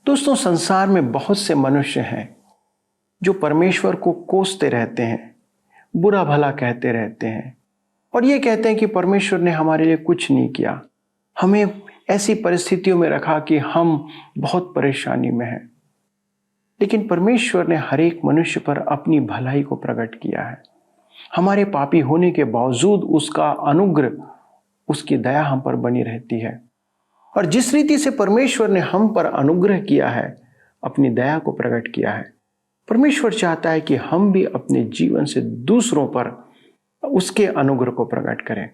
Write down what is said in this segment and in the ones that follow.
दोस्तों, संसार में बहुत से मनुष्य हैं जो परमेश्वर को कोसते रहते हैं, बुरा भला कहते रहते हैं और ये कहते हैं कि परमेश्वर ने हमारे लिए कुछ नहीं किया, हमें ऐसी परिस्थितियों में रखा कि हम बहुत परेशानी में हैं। लेकिन परमेश्वर ने हर एक मनुष्य पर अपनी भलाई को प्रकट किया है। हमारे पापी होने के बावजूद उसका अनुग्रह, उसकी दया हम पर बनी रहती है। और जिस रीति से परमेश्वर ने हम पर अनुग्रह किया है, अपनी दया को प्रकट किया है, परमेश्वर चाहता है कि हम भी अपने जीवन से दूसरों पर उसके अनुग्रह को प्रकट करें।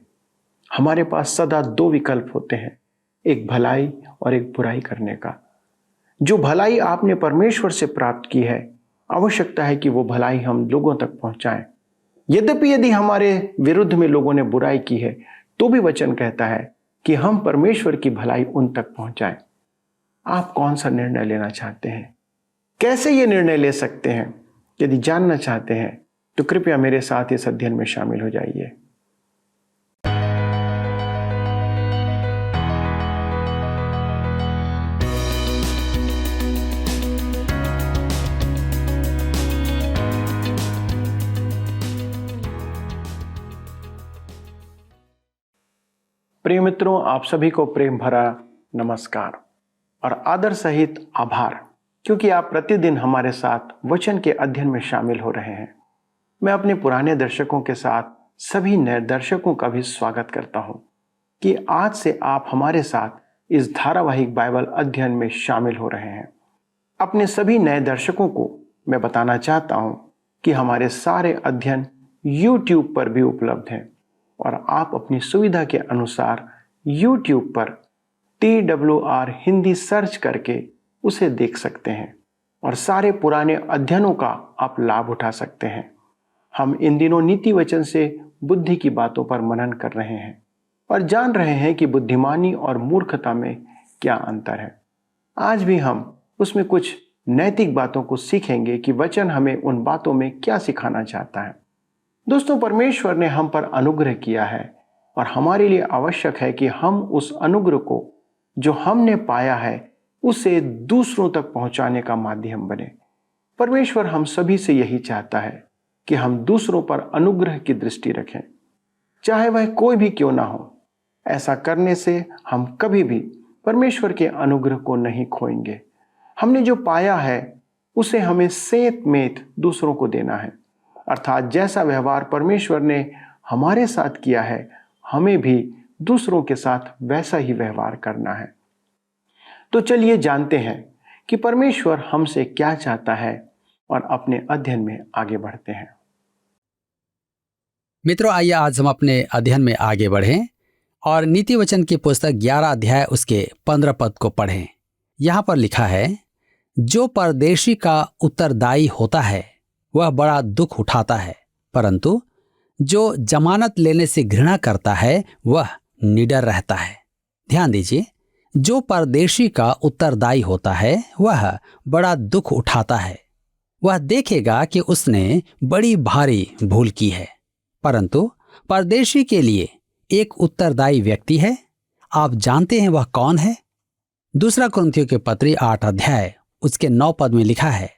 हमारे पास सदा दो विकल्प होते हैं, एक भलाई और एक बुराई करने का। जो भलाई आपने परमेश्वर से प्राप्त की है, आवश्यकता है कि वो भलाई हम लोगों तक पहुंचाएं। यद्यपि यदि हमारे विरुद्ध में लोगों ने बुराई की है, तो भी वचन कहता है कि हम परमेश्वर की भलाई उन तक पहुंचाएं। आप कौन सा निर्णय लेना चाहते हैं? कैसे ये निर्णय ले सकते हैं? यदि जानना चाहते हैं तो कृपया मेरे साथ इस अध्ययन में शामिल हो जाइए। प्रिय मित्रों, आप सभी को प्रेम भरा नमस्कार और आदर सहित आभार, क्योंकि आप प्रतिदिन हमारे साथ वचन के अध्ययन में शामिल हो रहे हैं। मैं अपने पुराने दर्शकों के साथ सभी नए दर्शकों का भी स्वागत करता हूं कि आज से आप हमारे साथ इस धारावाहिक बाइबल अध्ययन में शामिल हो रहे हैं। अपने सभी नए दर्शकों को मैं बताना चाहता हूं कि हमारे सारे अध्ययन YouTube पर भी उपलब्ध हैं और आप अपनी सुविधा के अनुसार YouTube पर TWR हिंदी सर्च करके उसे देख सकते हैं और सारे पुराने अध्ययनों का आप लाभ उठा सकते हैं। हम इन दिनों नीति वचन से बुद्धि की बातों पर मनन कर रहे हैं और जान रहे हैं कि बुद्धिमानी और मूर्खता में क्या अंतर है। आज भी हम उसमें कुछ नैतिक बातों को सीखेंगे कि वचन हमें उन बातों में क्या सिखाना चाहता है। दोस्तों, परमेश्वर ने हम पर अनुग्रह किया है और हमारे लिए आवश्यक है कि हम उस अनुग्रह को जो हमने पाया है उसे दूसरों तक पहुंचाने का माध्यम बने। परमेश्वर हम सभी से यही चाहता है कि हम दूसरों पर अनुग्रह की दृष्टि रखें, चाहे वह कोई भी क्यों ना हो। ऐसा करने से हम कभी भी परमेश्वर के अनुग्रह को नहीं खोएंगे। हमने जो पाया है उसे हमें सेंत मेंत दूसरों को देना है, अर्थात जैसा व्यवहार परमेश्वर ने हमारे साथ किया है, हमें भी दूसरों के साथ वैसा ही व्यवहार करना है। तो चलिए जानते हैं कि परमेश्वर हमसे क्या चाहता है और अपने अध्ययन में आगे बढ़ते हैं। मित्रों, आइए आज हम अपने अध्ययन में आगे बढ़ें और नीति वचन की पुस्तक 11 अध्याय उसके 15 पद को पढ़ें। यहाँ पर लिखा है, जो परदेशी का उत्तरदायी होता है वह बड़ा दुख उठाता है, परंतु जो जमानत लेने से घृणा करता है वह निडर रहता है। ध्यान दीजिए, जो परदेशी का उत्तरदायी होता है वह बड़ा दुख उठाता है। वह देखेगा कि उसने बड़ी भारी भूल की है, परंतु परदेशी के लिए एक उत्तरदायी व्यक्ति है। आप जानते हैं वह कौन है? 2 कुरिन्थियों के पत्री 8 अध्याय उसके 9 पद में लिखा है,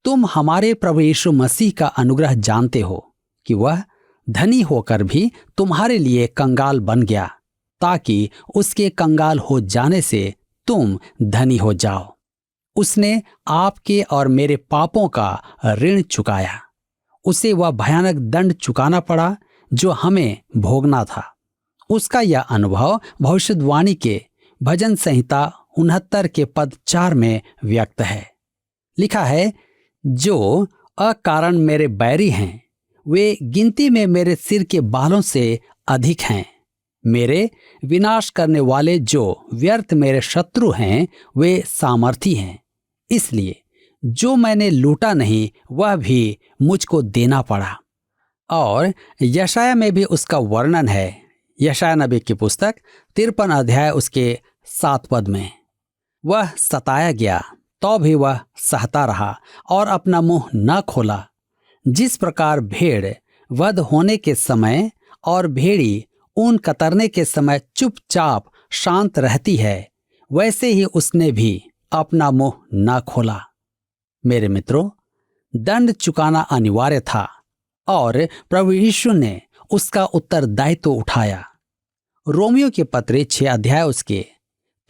तुम हमारे प्रभु यीशु मसीह का अनुग्रह जानते हो कि वह धनी होकर भी तुम्हारे लिए कंगाल बन गया, ताकि उसके कंगाल हो जाने से तुम धनी हो जाओ। उसने आपके और मेरे पापों का ऋण चुकाया। उसे वह भयानक दंड चुकाना पड़ा जो हमें भोगना था। उसका यह अनुभव भविष्यवाणी के भजन संहिता 69 के पद 4 में व्यक्त है। लिखा है, जो अकारण मेरे बैरी हैं वे गिनती में मेरे सिर के बालों से अधिक हैं। मेरे विनाश करने वाले जो व्यर्थ मेरे शत्रु हैं वे सामर्थी हैं। इसलिए जो मैंने लूटा नहीं वह भी मुझको देना पड़ा। और यशाया में भी उसका वर्णन है। यशाया नबी की पुस्तक 53 अध्याय उसके 7 पद में, वह सताया गया तो भी वह सहता रहा और अपना मुंह न खोला। जिस प्रकार भेड़ वध होने के समय और भेड़ी ऊन कतरने के समय चुपचाप शांत रहती है, वैसे ही उसने भी अपना मुंह न खोला। मेरे मित्रों, दंड चुकाना अनिवार्य था और प्रभु यीशु ने उसका उत्तरदायित्व उठाया। रोमियो के पत्र 6 अध्याय उसके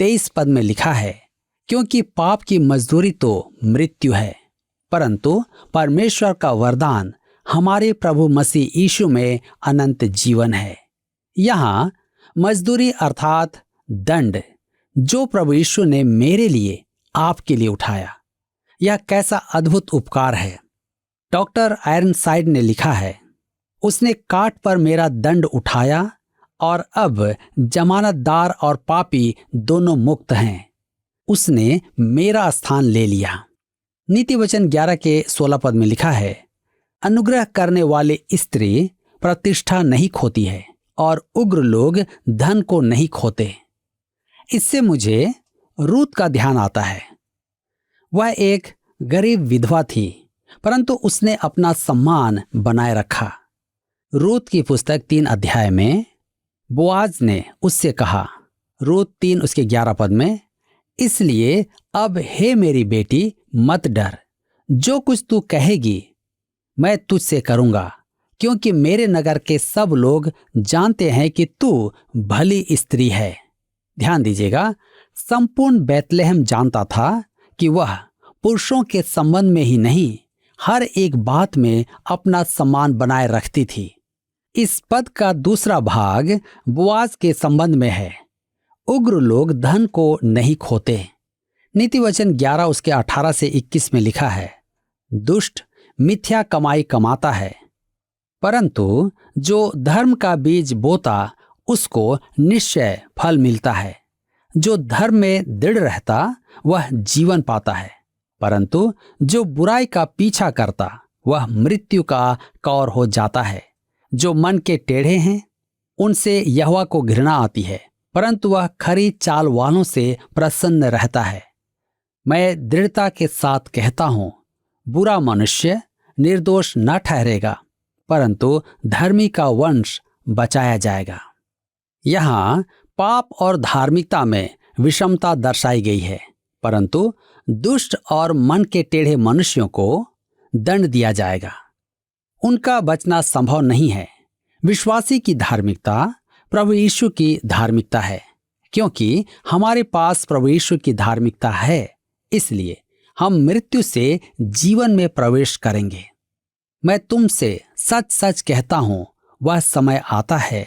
23 पद में लिखा है, क्योंकि पाप की मजदूरी तो मृत्यु है, परंतु परमेश्वर का वरदान हमारे प्रभु मसीह यीशु में अनंत जीवन है। यहाँ मजदूरी अर्थात दंड जो प्रभु यीशु ने मेरे लिए, आपके लिए उठाया, यह कैसा अद्भुत उपकार है। डॉक्टर आयरनसाइड ने लिखा है, उसने काट पर मेरा दंड उठाया और अब जमानतदार और पापी दोनों मुक्त हैं। उसने मेरा स्थान ले लिया। नीति वचन 11 के 16 पद में लिखा है, अनुग्रह करने वाले स्त्री प्रतिष्ठा नहीं खोती है और उग्र लोग धन को नहीं खोते। इससे मुझे रूत का ध्यान आता है। वह एक गरीब विधवा थी, परंतु उसने अपना सम्मान बनाए रखा। रूत की पुस्तक 3 अध्याय में बोआज ने उससे कहा, रूत 3 उसके 11 पद में, इसलिए अब हे मेरी बेटी मत डर, जो कुछ तू कहेगी मैं तुझसे करूंगा, क्योंकि मेरे नगर के सब लोग जानते हैं कि तू भली स्त्री है। ध्यान दीजिएगा, संपूर्ण बैतलहम जानता था कि वह पुरुषों के संबंध में ही नहीं, हर एक बात में अपना सम्मान बनाए रखती थी। इस पद का दूसरा भाग बोआज के संबंध में है, उग्र लोग धन को नहीं खोते। नीति वचन 11 उसके 18 से 21 में लिखा है, दुष्ट मिथ्या कमाई कमाता है, परंतु जो धर्म का बीज बोता उसको निश्चय फल मिलता है। जो धर्म में दृढ़ रहता वह जीवन पाता है, परंतु जो बुराई का पीछा करता वह मृत्यु का कौर हो जाता है। जो मन के टेढ़े हैं उनसे यहोवा को घृणा आती है, परंतु वह खरी चाल वालों से प्रसन्न रहता है। मैं दृढ़ता के साथ कहता हूं, बुरा मनुष्य निर्दोष न ठहरेगा, परंतु धर्मी का वंश बचाया जाएगा। यहाँ पाप और धार्मिकता में विषमता दर्शाई गई है, परंतु दुष्ट और मन के टेढ़े मनुष्यों को दंड दिया जाएगा। उनका बचना संभव नहीं है। विश्वासी की धार्मिकता प्रभु यीशु की धार्मिकता है। क्योंकि हमारे पास प्रभु यीशु की धार्मिकता है, इसलिए हम मृत्यु से जीवन में प्रवेश करेंगे। मैं तुमसे सच सच कहता हूं, वह समय आता है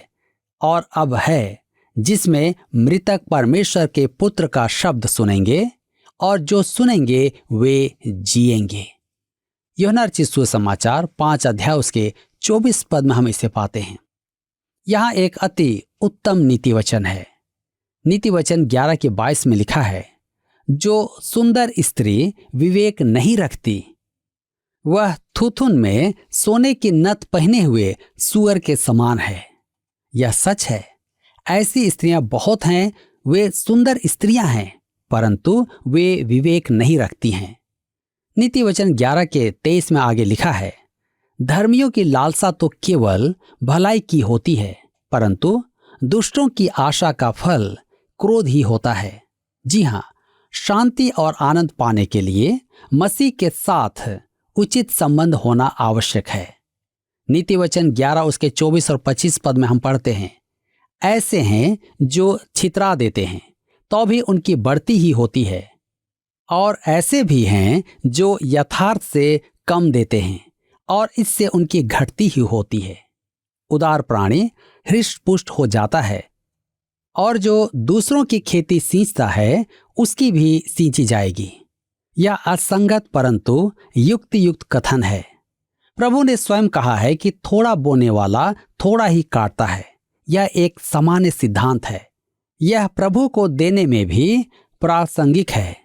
और अब है जिसमें मृतक परमेश्वर के पुत्र का शब्द सुनेंगे और जो सुनेंगे वे जिएंगे। यूहन्ना रचित सुसमाचार 5 अध्याय उसके 24 पद में हम इसे पाते हैं। यहाँ एक अति उत्तम नीति वचन है। नीति वचन 11 के 22 में लिखा है, जो सुंदर स्त्री विवेक नहीं रखती वह थुथुन में सोने की नथ पहने हुए सूअर के समान है। यह सच है। ऐसी स्त्रियां बहुत हैं, वे सुंदर स्त्रियां हैं, परंतु वे विवेक नहीं रखती हैं। नीति वचन 11 के 23 में आगे लिखा है, धर्मियों की लालसा तो केवल भलाई की होती है, परंतु दुष्टों की आशा का फल क्रोध ही होता है। जी हाँ, शांति और आनंद पाने के लिए मसीह के साथ उचित संबंध होना आवश्यक है। नीति वचन 11 उसके 24 और 25 पद में हम पढ़ते हैं, ऐसे हैं जो छितरा देते हैं तो भी उनकी बढ़ती ही होती है, और ऐसे भी हैं जो यथार्थ से कम देते हैं और इससे उनकी घटती ही होती है। उदार प्राणी हृष्ट पुष्ट हो जाता है और जो दूसरों की खेती सींचता है उसकी भी सींची जाएगी। यह असंगत परंतु युक्त युक्त कथन है। प्रभु ने स्वयं कहा है कि थोड़ा बोने वाला थोड़ा ही काटता है। यह एक सामान्य सिद्धांत है। यह प्रभु को देने में भी प्रासंगिक है।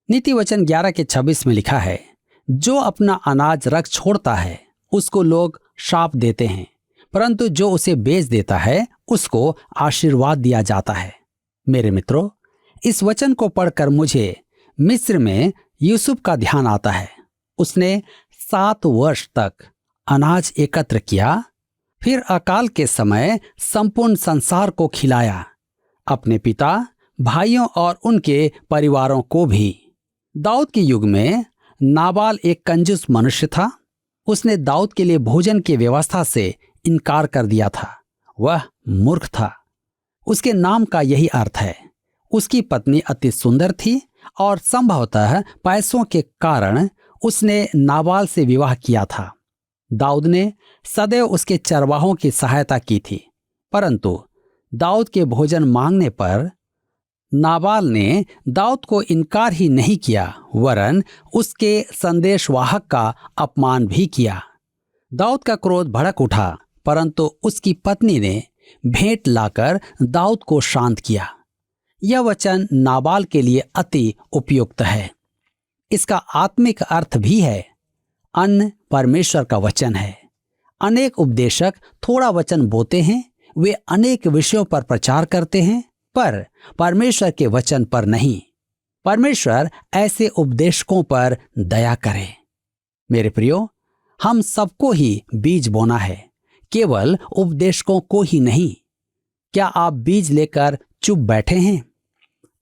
नीति वचन 11 के 26 में लिखा है, जो अपना अनाज रख छोड़ता है उसको लोग शाप देते हैं, परंतु जो उसे बेच देता है उसको आशीर्वाद दिया जाता है। मेरे मित्रों, इस वचन को पढ़कर मुझे मिस्र में यूसुफ का ध्यान आता है। उसने 7 वर्ष तक अनाज एकत्र किया, फिर अकाल के समय संपूर्ण संसार को खिलाया, अपने पिता, भाइयों और उनके परिवारों को भी। दाऊद के युग में नाबाल एक कंजूस मनुष्य था। उसने दाऊद के लिए भोजन की व्यवस्था से इनकार कर दिया था। वह मूर्ख था। उसके नाम का यही अर्थ है। उसकी पत्नी अति सुंदर थी और संभवतः पैसों के कारण उसने नाबाल से विवाह किया था। दाऊद ने सदैव उसके चरवाहों की सहायता की थी, परंतु दाऊद के भोजन मांगने पर नाबाल ने दाऊद को इनकार ही नहीं किया, वरन उसके संदेशवाहक का अपमान भी किया। दाऊद का क्रोध भड़क उठा, परंतु उसकी पत्नी ने भेंट लाकर दाऊद को शांत किया। यह वचन नाबाल के लिए अति उपयुक्त है। इसका आत्मिक अर्थ भी है। अन्न परमेश्वर का वचन है। अनेक उपदेशक थोड़ा वचन बोते हैं, वे अनेक विषयों पर प्रचार करते हैं, पर परमेश्वर के वचन पर नहीं। परमेश्वर ऐसे उपदेशकों पर दया करे। मेरे प्रियो, हम सबको ही बीज बोना है, केवल उपदेशकों को ही नहीं। क्या आप बीज लेकर चुप बैठे हैं?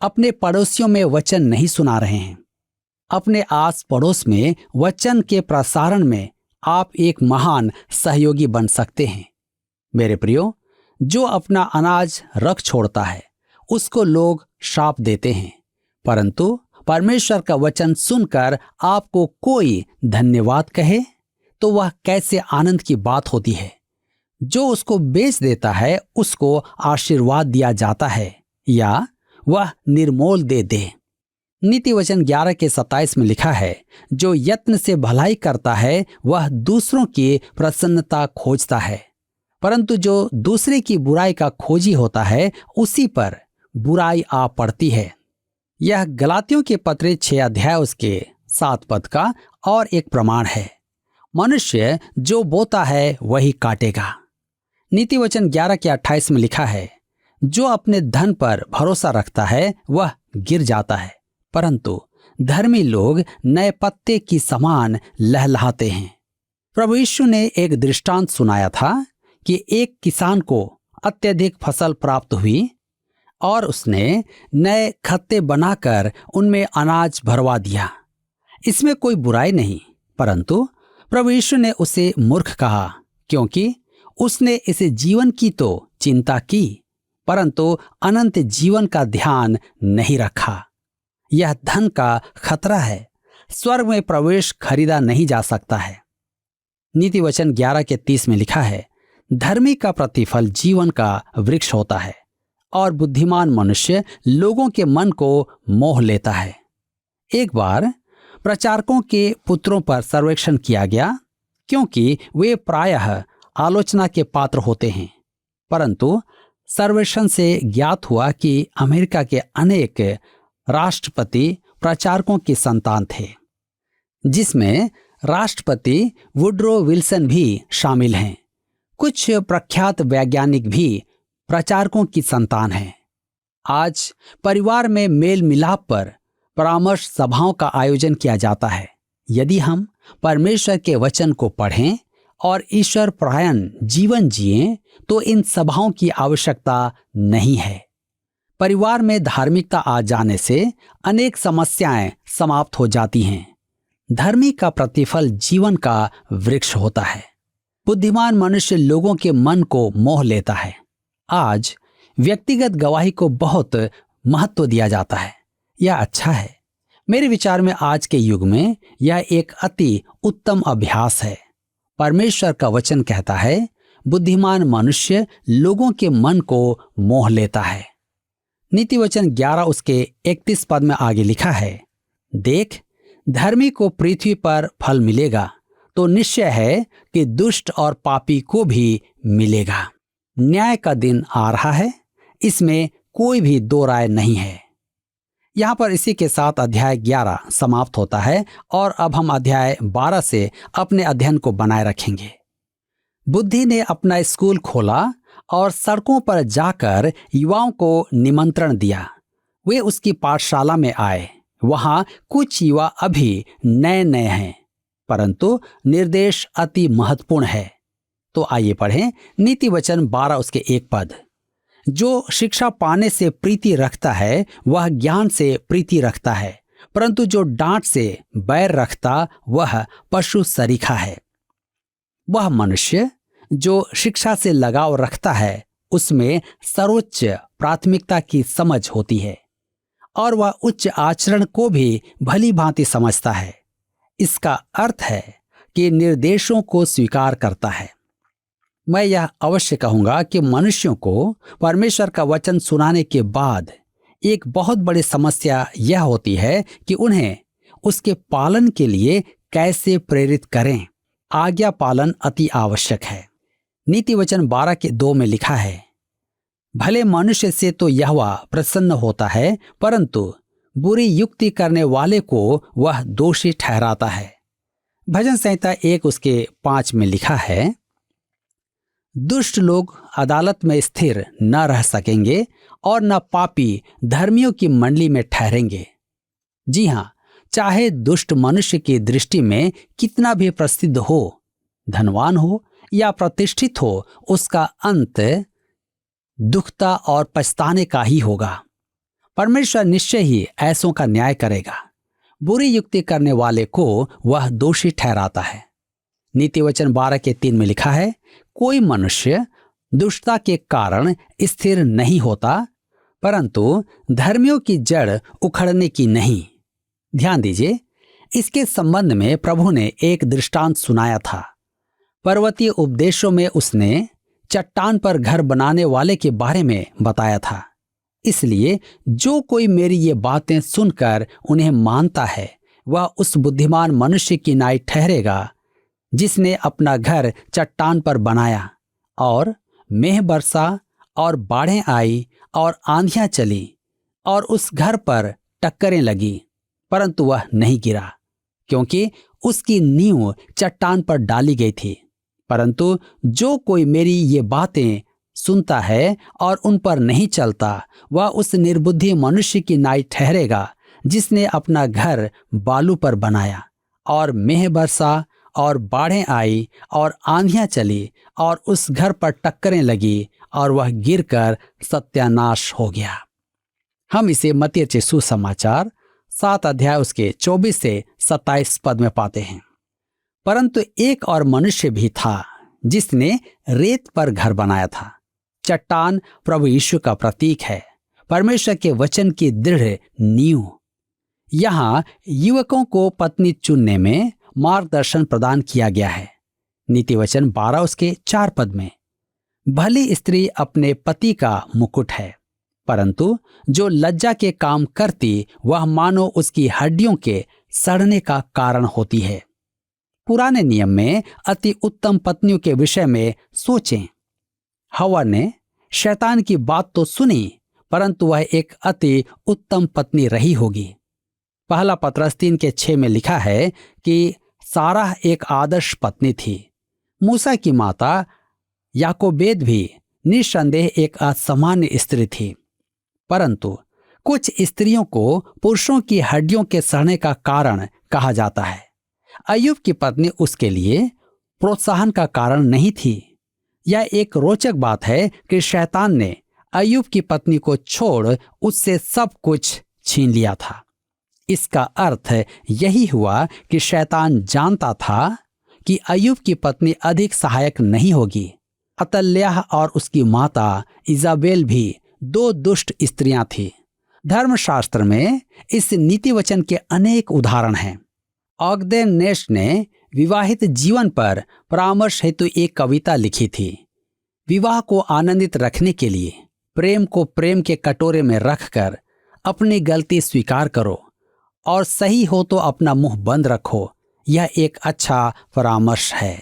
अपने पड़ोसियों में वचन नहीं सुना रहे हैं। अपने आस पड़ोस में वचन के प्रसारण में आप एक महान सहयोगी बन सकते हैं। मेरे प्रियो, जो अपना अनाज रख छोड़ता है उसको लोग श्राप देते हैं, परंतु परमेश्वर का वचन सुनकर आपको कोई धन्यवाद कहे तो वह कैसे आनंद की बात होती है। जो उसको बेच देता है उसको आशीर्वाद दिया जाता है या वह निर्मोल दे दे। नीति वचन 11 के 27 में लिखा है, जो यत्न से भलाई करता है वह दूसरों की प्रसन्नता खोजता है, परंतु जो दूसरे की बुराई का खोजी होता है उसी पर बुराई आ पड़ती है। यह गलातियों के पत्र 6 अध्याय उसके 7 पद का और एक प्रमाण है। मनुष्य जो बोता है वही काटेगा। नीति वचन 11 के 28 में लिखा है, जो अपने धन पर भरोसा रखता है वह गिर जाता है, परंतु धर्मी लोग नए पत्ते की समान लहलहाते हैं। प्रभु यीशु ने एक दृष्टांत सुनाया था कि एक किसान को अत्यधिक फसल प्राप्त हुई और उसने नए खत्ते बनाकर उनमें अनाज भरवा दिया। इसमें कोई बुराई नहीं, परंतु प्रभु यीशु ने उसे मूर्ख कहा, क्योंकि उसने इसे जीवन की तो चिंता की, परंतु अनंत जीवन का ध्यान नहीं रखा। यह धन का खतरा है। स्वर्ग में प्रवेश खरीदा नहीं जा सकता है। नीति वचन 11 के 30 में लिखा है, धर्मी का प्रतिफल जीवन का वृक्ष होता है और बुद्धिमान मनुष्य लोगों के मन को मोह लेता है। एक बार प्रचारकों के पुत्रों पर सर्वेक्षण किया गया, क्योंकि वे प्रायः आलोचना के पात्र होते हैं, परंतु सर्वेक्षण से ज्ञात हुआ कि अमेरिका के अनेक राष्ट्रपति प्रचारकों की संतान थे, जिसमें राष्ट्रपति वुड्रो विल्सन भी शामिल हैं। कुछ प्रख्यात वैज्ञानिक भी प्रचारकों की संतान हैं। आज परिवार में मेल मिलाप पर परामर्श सभाओं का आयोजन किया जाता है। यदि हम परमेश्वर के वचन को पढ़ें और ईश्वर परायण जीवन जिएं तो इन सभाओं की आवश्यकता नहीं है। परिवार में धार्मिकता आ जाने से अनेक समस्याएं समाप्त हो जाती हैं। धर्मी का प्रतिफल जीवन का वृक्ष होता है। बुद्धिमान मनुष्य लोगों के मन को मोह लेता है। आज व्यक्तिगत गवाही को बहुत महत्व दिया जाता है। यह अच्छा है। मेरे विचार में आज के युग में यह एक अति उत्तम अभ्यास है। परमेश्वर का वचन कहता है, बुद्धिमान मनुष्य लोगों के मन को मोह लेता है। नीति वचन 11 उसके 31 पद में आगे लिखा है, देख, धर्मी को पृथ्वी पर फल मिलेगा तो निश्चय है कि दुष्ट और पापी को भी मिलेगा। न्याय का दिन आ रहा है, इसमें कोई भी दो राय नहीं है। यहाँ पर इसी के साथ अध्याय 11 समाप्त होता है और अब हम अध्याय 12 से अपने अध्ययन को बनाए रखेंगे। बुद्धि ने अपना स्कूल खोला और सड़कों पर जाकर युवाओं को निमंत्रण दिया। वे उसकी पाठशाला में आए। वहां कुछ युवा अभी नए नए हैं, परंतु निर्देश अति महत्वपूर्ण है। तो आइए पढ़ें नीति वचन 12 उसके 1 पद। जो शिक्षा पाने से प्रीति रखता है वह ज्ञान से प्रीति रखता है, परंतु जो डांट से बैर रखता वह पशु सरीखा है। वह मनुष्य जो शिक्षा से लगाव रखता है उसमें सर्वोच्च प्राथमिकता की समझ होती है और वह उच्च आचरण को भी भली भांति समझता है। इसका अर्थ है कि निर्देशों को स्वीकार करता है। मैं यह अवश्य कहूंगा कि मनुष्यों को परमेश्वर का वचन सुनाने के बाद एक बहुत बड़ी समस्या यह होती है कि उन्हें उसके पालन के लिए कैसे प्रेरित करें। आज्ञा पालन अति आवश्यक है। नीति वचन 12:2 में लिखा है, भले मनुष्य से तो यहोवा प्रसन्न होता है, परंतु बुरी युक्ति करने वाले को वह दोषी ठहराता है। भजन संहिता 1:5 में लिखा है, दुष्ट लोग अदालत में स्थिर न रह सकेंगे और न पापी धर्मियों की मंडली में ठहरेंगे। जी हाँ, चाहे दुष्ट मनुष्य की दृष्टि में कितना भी प्रसिद्ध हो, धनवान हो या प्रतिष्ठित हो, उसका अंत दुखता और पछताने का ही होगा। परमेश्वर निश्चय ही ऐसों का न्याय करेगा। बुरी युक्ति करने वाले को वह दोषी ठहराता है। नीति वचन 12:3 में लिखा है, कोई मनुष्य दुष्टता के कारण स्थिर नहीं होता, परंतु धर्मियों की जड़ उखड़ने की नहीं। ध्यान दीजिए, इसके संबंध में प्रभु ने एक दृष्टांत सुनाया था। पर्वतीय उपदेशों में उसने चट्टान पर घर बनाने वाले के बारे में बताया था। इसलिए जो कोई मेरी ये बातें सुनकर उन्हें मानता है वह उस बुद्धिमान मनुष्य की नाई ठहरेगा जिसने अपना घर चट्टान पर बनाया, और मेह बरसा और बाढ़ें आई और आंधियां चली और उस घर पर टक्करें लगी, परंतु वह नहीं गिरा, क्योंकि उसकी नींव चट्टान पर डाली गई थी। परंतु जो कोई मेरी ये बातें सुनता है और उन पर नहीं चलता, वह उस निर्बुद्धि मनुष्य की नाई ठहरेगा जिसने अपना घर बालू पर बनाया, और मेह बरसा और बाढ़ें आई और आंधियां चली और उस घर पर टक्करें लगी और वह गिरकर सत्यानाश हो गया। हम इसे मत्ती के सुसमाचार 7 उसके 24 से 27 पद में पाते हैं। परंतु एक और मनुष्य भी था जिसने रेत पर घर बनाया था। चट्टान प्रभु यीशु का प्रतीक है, परमेश्वर के वचन की दृढ़ नींव। यहाँ युवकों को पत्नी चुनने में मार्गदर्शन प्रदान किया गया है। नीति वचन 12 उसके 4 पद में, भली स्त्री अपने पति का मुकुट है, परंतु जो लज्जा के काम करती वह मानो उसकी हड्डियों के सड़ने का कारण होती है। पुराने नियम में अति उत्तम पत्नियों के विषय में सोचें। हवा ने शैतान की बात तो सुनी, परंतु वह एक अति उत्तम पत्नी रही होगी। पहला पत्रस 3:6 में लिखा है कि सारा एक आदर्श पत्नी थी। मूसा की माता याकोबेद भी निस्संदेह एक असामान्य स्त्री थी, परंतु कुछ स्त्रियों को पुरुषों की हड्डियों के सड़ने का कारण कहा जाता है। अय्यूब की पत्नी उसके लिए प्रोत्साहन का कारण नहीं थी। यह एक रोचक बात है कि शैतान ने अय्यूब की पत्नी को छोड़ उससे सब कुछ छीन लिया था। इसका अर्थ यही हुआ कि शैतान जानता था कि अय्यूब की पत्नी अधिक सहायक नहीं होगी। अतल्याह और उसकी माता इजाबेल भी 2 दुष्ट स्त्रियां थीं। धर्मशास्त्र में इस नीति वचन के अनेक उदाहरण हैं। ऑगदेन नेश ने विवाहित जीवन पर परामर्श हेतु एक कविता लिखी थी। विवाह को आनंदित रखने के लिए प्रेम को प्रेम के कटोरे में रखकर अपनी गलती स्वीकार करो और सही हो तो अपना मुंह बंद रखो। यह एक अच्छा परामर्श है।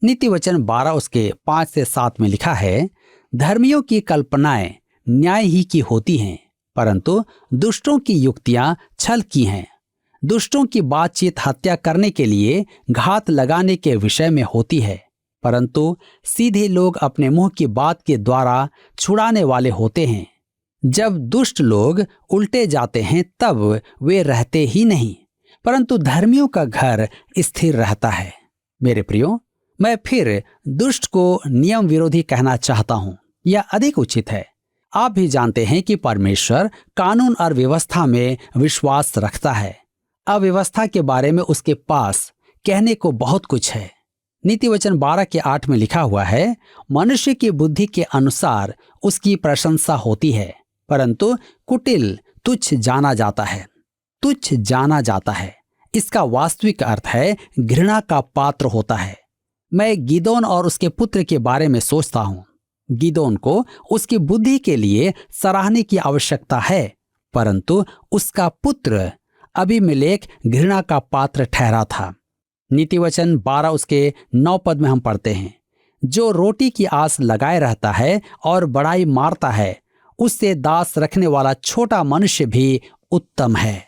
नीति वचन 12 उसके 5 से 7 में लिखा है, धर्मियों की कल्पनाएं न्याय ही की होती हैं, परंतु दुष्टों की युक्तियां छल की हैं। दुष्टों की बातचीत हत्या करने के लिए घात लगाने के विषय में होती है, परंतु सीधे लोग अपने मुंह की बात के द्वारा छुड़ाने वाले होते हैं। जब दुष्ट लोग उल्टे जाते हैं तब वे रहते ही नहीं, परंतु धर्मियों का घर स्थिर रहता है। मेरे प्रियो, मैं फिर दुष्ट को नियम विरोधी कहना चाहता हूं। यह अधिक उचित है। आप भी जानते हैं कि परमेश्वर कानून और व्यवस्था में विश्वास रखता है। अव्यवस्था के बारे में उसके पास कहने को बहुत कुछ है। नीति वचन 12:8 में लिखा हुआ है, मनुष्य की बुद्धि के अनुसार उसकी प्रशंसा होती है, परंतु कुटिल तुच्छ जाना जाता है। तुच्छ जाना जाता है, इसका वास्तविक अर्थ है घृणा का पात्र होता है। मैं गिदोन और उसके पुत्र के बारे में सोचता हूँ। गिदोन को उसकी बुद्धि के लिए सराहने की आवश्यकता है, परंतु उसका पुत्र अबीमेलेक घृणा का पात्र ठहरा था। नीति वचन 12:9 में हम पढ़ते हैं, जो रोटी की आस लगाए रहता है और बड़ाई मारता है, उससे दास रखने वाला छोटा मनुष्य भी उत्तम है।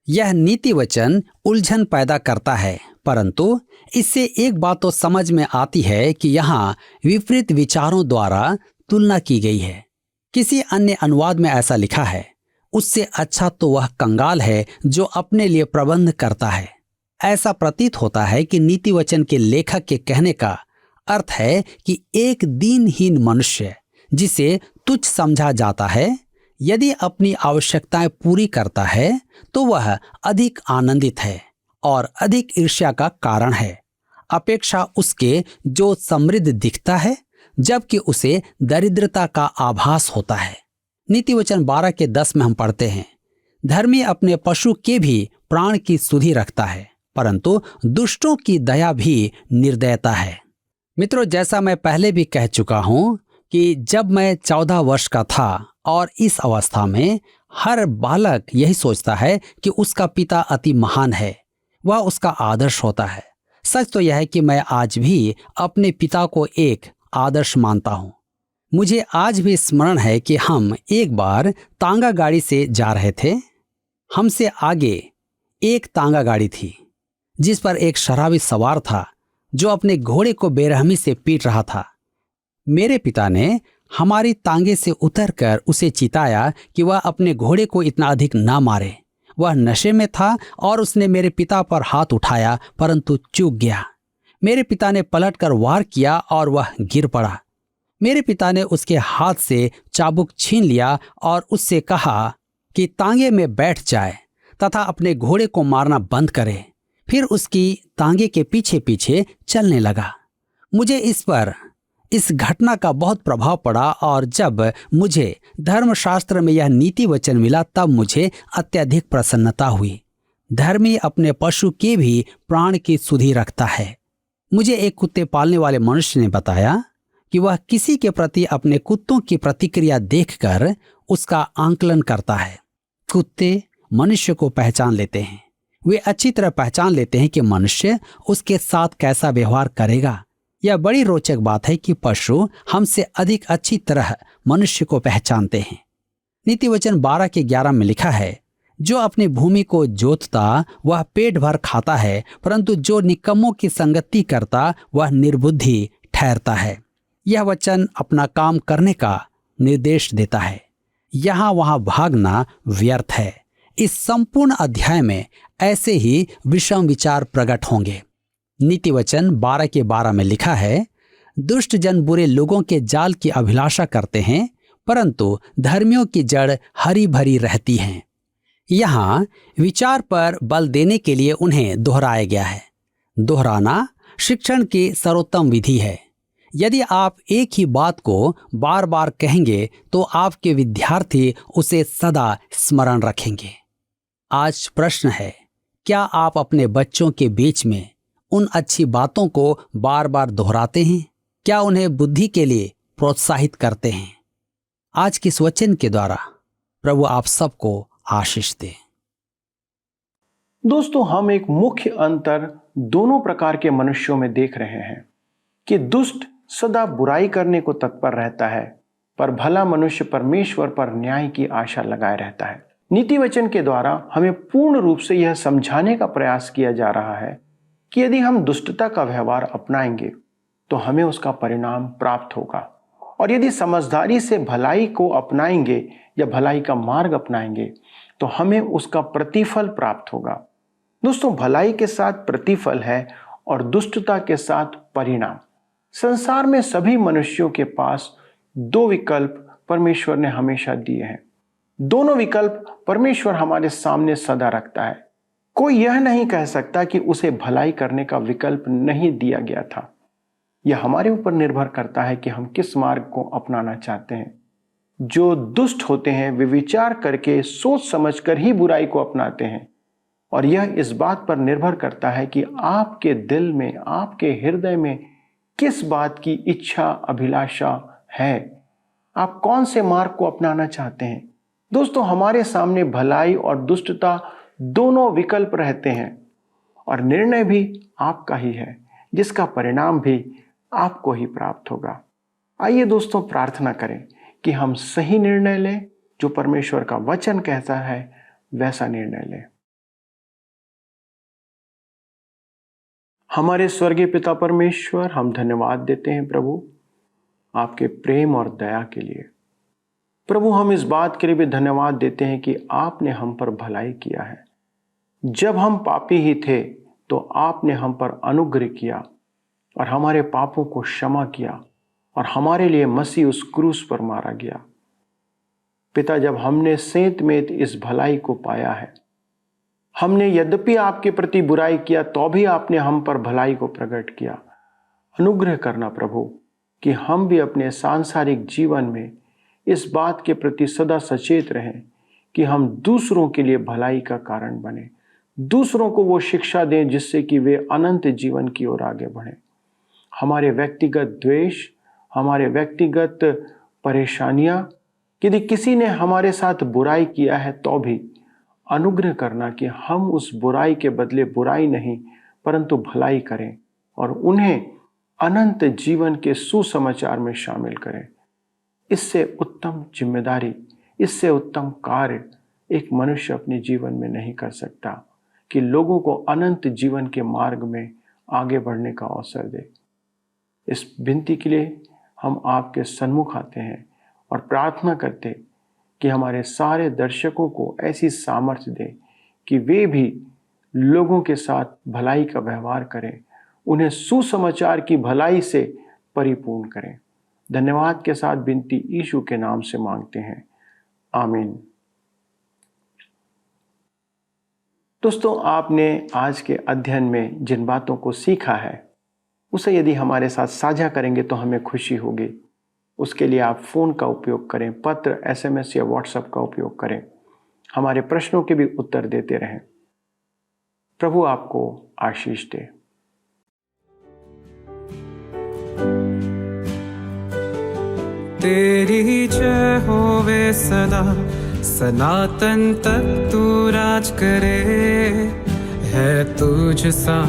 यह नीति वचन उलझन पैदा करता है, परंतु इससे एक बात तो समझ में आती है कि यहाँ विपरीत विचारों द्वारा तुलना की गई है। किसी अन्य अनुवाद में ऐसा लिखा है, उससे अच्छा तो वह कंगाल है जो अपने लिए प्रबंध करता है। ऐसा प्रतीत होता है कि नीति वचन के लेखक के कहने का अर्थ है कि एक दीनहीन मनुष्य जिसे तुच्छ समझा जाता है, यदि अपनी आवश्यकताएं पूरी करता है तो वह अधिक आनंदित है और अधिक ईर्ष्या का कारण है, अपेक्षा उसके जो समृद्ध दिखता है जबकि उसे दरिद्रता का आभास होता है। नीति वचन 12:10 में हम पढ़ते हैं, धर्मी अपने पशु के भी प्राण की सुधि रखता है, परंतु दुष्टों की दया भी निर्दयता है। मित्रों, जैसा मैं पहले भी कह चुका हूं कि जब मैं 14 वर्ष का था और इस अवस्था में हर बालक यही सोचता है कि उसका पिता अति महान है, वह उसका आदर्श होता है। सच तो यह है कि मैं आज भी अपने पिता को एक आदर्श मानता हूं। मुझे आज भी स्मरण है कि हम एक बार तांगा गाड़ी से जा रहे थे। हमसे आगे एक तांगा गाड़ी थी जिस पर एक शराबी सवार था जो अपने घोड़े को बेरहमी से पीट रहा था। मेरे पिता ने हमारी तांगे से उतरकर उसे चिताया कि वह अपने घोड़े को इतना अधिक ना मारे। वह नशे में था और उसने मेरे पिता पर हाथ उठाया, परंतु चूक गया। मेरे पिता ने पलटकर वार किया और वह गिर पड़ा। मेरे पिता ने उसके हाथ से चाबुक छीन लिया और उससे कहा कि तांगे में बैठ जाए तथा अपने घोड़े को मारना बंद करे। फिर उसकी तांगे के पीछे पीछे चलने लगा। मुझे इस घटना का बहुत प्रभाव पड़ा और जब मुझे धर्मशास्त्र में यह नीति वचन मिला तब मुझे अत्यधिक प्रसन्नता हुई। धर्मी अपने पशु के भी प्राण की सुधि रखता है। मुझे एक कुत्ते पालने वाले मनुष्य ने बताया कि वह किसी के प्रति अपने कुत्तों की प्रतिक्रिया देखकर उसका आंकलन करता है। कुत्ते मनुष्य को पहचान लेते हैं। वे अच्छी तरह पहचान लेते हैं कि मनुष्य उसके साथ कैसा व्यवहार करेगा। यह बड़ी रोचक बात है कि पशु हमसे अधिक अच्छी तरह मनुष्य को पहचानते हैं। नीति वचन 12:11 में लिखा है, जो अपनी भूमि को जोतता वह पेट भर खाता है, परंतु जो निकम्मों की संगति करता वह निर्बुद्धि ठहरता है। यह वचन अपना काम करने का निर्देश देता है। यहाँ वहाँ भागना व्यर्थ है। इस संपूर्ण अध्याय में ऐसे ही विषम विचार प्रकट होंगे। नीति वचन 12:12 में लिखा है, दुष्ट जन बुरे लोगों के जाल की अभिलाषा करते हैं, परंतु धर्मियों की जड़ हरी भरी रहती है। यहाँ विचार पर बल देने के लिए उन्हें दोहराया गया है। दोहराना शिक्षण की सर्वोत्तम विधि है। यदि आप एक ही बात को बार बार कहेंगे तो आपके विद्यार्थी उसे सदा स्मरण रखेंगे। आज प्रश्न है, क्या आप अपने बच्चों के बीच में उन अच्छी बातों को बार बार दोहराते हैं? क्या उन्हें बुद्धि के लिए प्रोत्साहित करते हैं? आज के इस वचन के द्वारा प्रभु आप सबको आशीष दे। दोस्तों, हम एक मुख्य अंतर दोनों प्रकार के मनुष्यों में देख रहे हैं कि दुष्ट सदा बुराई करने को तत्पर रहता है, पर भला मनुष्य परमेश्वर पर न्याय की आशा लगाए रहता है। नीति वचन के द्वारा हमें पूर्ण रूप से यह समझाने का प्रयास किया जा रहा है कि यदि हम दुष्टता का व्यवहार अपनाएंगे तो हमें उसका परिणाम प्राप्त होगा, और यदि समझदारी से भलाई को अपनाएंगे या भलाई का मार्ग अपनाएंगे तो हमें उसका प्रतिफल प्राप्त होगा। दोस्तों, भलाई के साथ प्रतिफल है और दुष्टता के साथ परिणाम। संसार में सभी मनुष्यों के पास दो विकल्प परमेश्वर ने हमेशा दिए हैं। दोनों विकल्प परमेश्वर हमारे सामने सदा रखता है। कोई यह नहीं कह सकता कि उसे भलाई करने का विकल्प नहीं दिया गया था। यह हमारे ऊपर निर्भर करता है कि हम किस मार्ग को अपनाना चाहते हैं। जो दुष्ट होते हैं वे विचार करके सोच समझकर ही बुराई को अपनाते हैं, और यह इस बात पर निर्भर करता है कि आपके दिल में, आपके हृदय में किस बात की इच्छा, अभिलाषा है। आप कौन से मार्ग को अपनाना चाहते हैं। दोस्तों, हमारे सामने भलाई और दुष्टता दोनों विकल्प रहते हैं, और निर्णय भी आपका ही है, जिसका परिणाम भी आपको ही प्राप्त होगा। आइए दोस्तों, प्रार्थना करें कि हम सही निर्णय लें, जो परमेश्वर का वचन कहता है वैसा निर्णय लें। हमारे स्वर्गीय पिता परमेश्वर, हम धन्यवाद देते हैं प्रभु आपके प्रेम और दया के लिए। प्रभु, हम इस बात के लिए भी धन्यवाद देते हैं कि आपने हम पर भलाई किया है। जब हम पापी ही थे तो आपने हम पर अनुग्रह किया और हमारे पापों को क्षमा किया, और हमारे लिए मसीह उस क्रूस पर मारा गया। पिता, जब हमने सेंत में इस भलाई को पाया है, हमने यद्यपि आपके प्रति बुराई किया तो भी आपने हम पर भलाई को प्रकट किया। अनुग्रह करना प्रभु कि हम भी अपने सांसारिक जीवन में इस बात के प्रति सदा सचेत रहें कि हम दूसरों के लिए भलाई का कारण बने, दूसरों को वो शिक्षा दें जिससे कि वे अनंत जीवन की ओर आगे बढ़ें। हमारे व्यक्तिगत द्वेष, हमारे व्यक्तिगत परेशानियां, यदि किसी ने हमारे साथ बुराई किया है तो भी अनुग्रह करना कि हम उस बुराई के बदले बुराई नहीं परंतु भलाई करें और उन्हें अनंत जीवन के सुसमाचार में शामिल करें। इससे उत्तम जिम्मेदारी, इससे उत्तम कार्य एक मनुष्य अपने जीवन में नहीं कर सकता कि लोगों को अनंत जीवन के मार्ग में आगे बढ़ने का अवसर दे। इस विनती के लिए हम आपके सन्मुख आते हैं और प्रार्थना करते कि हमारे सारे दर्शकों को ऐसी सामर्थ्य दें कि वे भी लोगों के साथ भलाई का व्यवहार करें, उन्हें सुसमाचार की भलाई से परिपूर्ण करें। धन्यवाद के साथ विनती यीशु के नाम से मांगते हैं, आमीन। दोस्तों, आपने आज के अध्ययन में जिन बातों को सीखा है उसे यदि हमारे साथ साझा करेंगे तो हमें खुशी होगी। उसके लिए आप फ़ोन का उपयोग करें, पत्र, SMS या व्हाट्सएप का उपयोग करें। हमारे प्रश्नों के भी उत्तर देते रहें। प्रभु आपको आशीष दे। तेरी जय होवे सदा, सनातन तक तू राज करे। है तुझ सा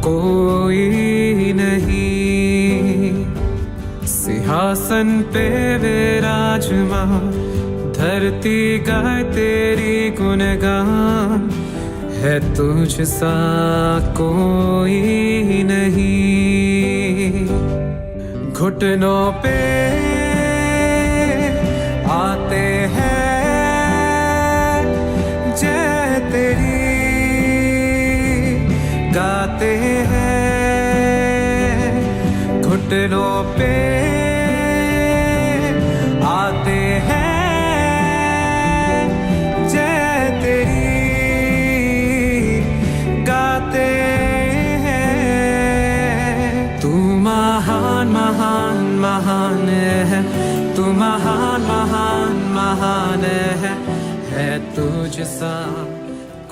कोई नहीं, सिंहासन पे विराजमान, धरती गाए तेरी गुणगान। है तुझ सा कोई नहीं। घुटनों पे आते हैं जय तेरी, गाते हैं। घुटनों पे आते हैं जय तेरी, गाते हैं। तू महान महान महान है, तू महान महान महान है तुझ सा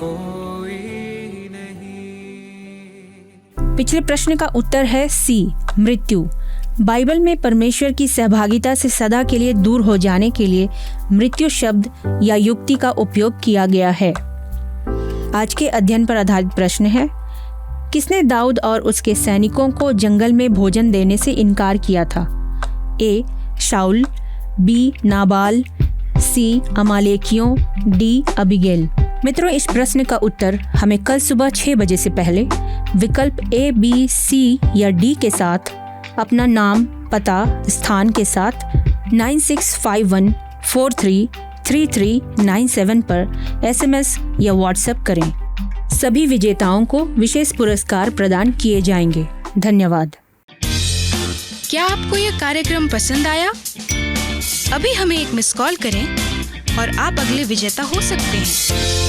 कोई नहीं। पिछले प्रश्न का उत्तर है सी, मृत्यु। बाइबल में परमेश्वर की सहभागिता से सदा के लिए दूर हो जाने के लिए मृत्यु शब्द या युक्ति का उपयोग किया गया है। आज के अध्ययन पर आधारित प्रश्न है, किसने दाऊद और उसके सैनिकों को जंगल में भोजन देने से इनकार किया था? ए, शाऊल, बी, नाबाल, सी, अमालेकियों, डी, अबीगैल। मित्रों, इस प्रश्न का उत्तर हमें कल सुबह 6 बजे से पहले विकल्प A, B, C या D के साथ अपना नाम, पता, स्थान के साथ 9651433397 पर SMS या WhatsApp करें। सभी विजेताओं को विशेष पुरस्कार प्रदान किए जाएंगे। धन्यवाद। क्या आपको यह कार्यक्रम पसंद आया? अभी हमें एक मिस कॉल करें और आप अगले विजेता हो सकते हैं।